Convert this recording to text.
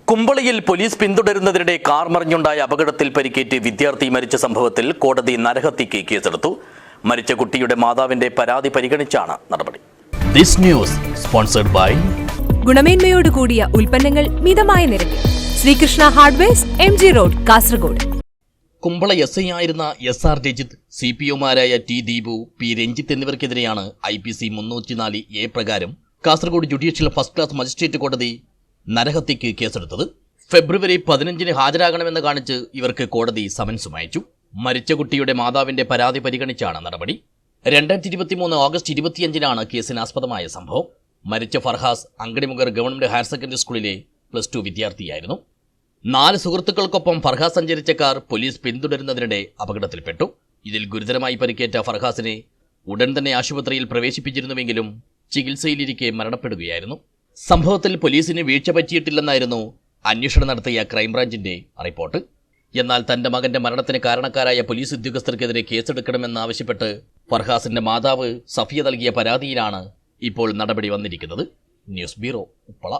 കുമ്പളിയിൽ police പിന്തുടരുന്നതിനിടെ car മറിഞ്ഞുണ്ടായ അപകടത്തിൽ പരിക്കേറ്റ് വിദ്യാർത്ഥി മരിച്ച സംഭവത്തിൽ കോടതി നരഹത്യക്ക് കേസെടുത്തു. മരിച്ച കുട്ടിയുടെ മാതാവിന്റെ പരാതി പരിഗണിച്ചാണ് നടപടി. ദിസ് ന്യൂസ് സ്പോൺസർഡ് ബൈ ഗുണമേന്മയോട് കൂടിയ ഉൽപ്പന്നങ്ങൾ മിതമായ നിരക്കിൽ Sreekrishna hardwares, MG road, Kasaragod. Kumbla SI ആയിരുന്ന SR രജിത്, CPOമാരായ T ദീപു, P രഞ്ജിത്ത് എന്നിവർക്കെതിരെയാണ് IPC 304A പ്രകാരം Kasaragod judicial first class magistrate കോടതി നരഹത്യക്ക് കേസെടുത്തത്. ഫെബ്രുവരി 15-ന് ഹാജരാകണമെന്ന് കാണിച്ച് ഇവർക്ക് കോടതി സമൻസും അയച്ചു. മരിച്ച കുട്ടിയുടെ മാതാവിന്റെ പരാതി പരിഗണിച്ചാണ് നടപടി. 2023 ഓഗസ്റ്റ് 25-നാണ് കേസിനാസ്പദമായ സംഭവം. മരിച്ച Farhas Angadimugar government higher secondary സ്കൂളിലെ +2 വിദ്യാർത്ഥിയായിരുന്നു. 4 സുഹൃത്തുക്കൾക്കൊപ്പം ഫർഹാസ് സഞ്ചരിച്ച കാർ പോലീസ് പിന്തുടരുന്നതിനിടെ അപകടത്തിൽപ്പെട്ടു. ഇതിൽ ഗുരുതരമായി പരിക്കേറ്റ ഫർഹാസിനെ ഉടൻ തന്നെ ആശുപത്രിയിൽ പ്രവേശിപ്പിച്ചിരുന്നുവെങ്കിലും ചികിത്സയിലിരിക്കെ മരണപ്പെടുകയായിരുന്നു. സംഭവത്തിൽ പോലീസിന് വീഴ്ച പറ്റിയിട്ടില്ലെന്നായിരുന്നു അന്വേഷണം നടത്തിയ ക്രൈംബ്രാഞ്ചിന്റെ റിപ്പോർട്ട്. എന്നാൽ തന്റെ മകന്റെ മരണത്തിന് കാരണക്കാരായ പോലീസ് ഉദ്യോഗസ്ഥർക്കെതിരെ കേസെടുക്കണമെന്നാവശ്യപ്പെട്ട് ഫർഹാസിന്റെ മാതാവ് സഫിയ നൽകിയ പരാതിയിലാണ് ഇപ്പോൾ നടപടി വന്നിരിക്കുന്നത്. News bureau, Uppala.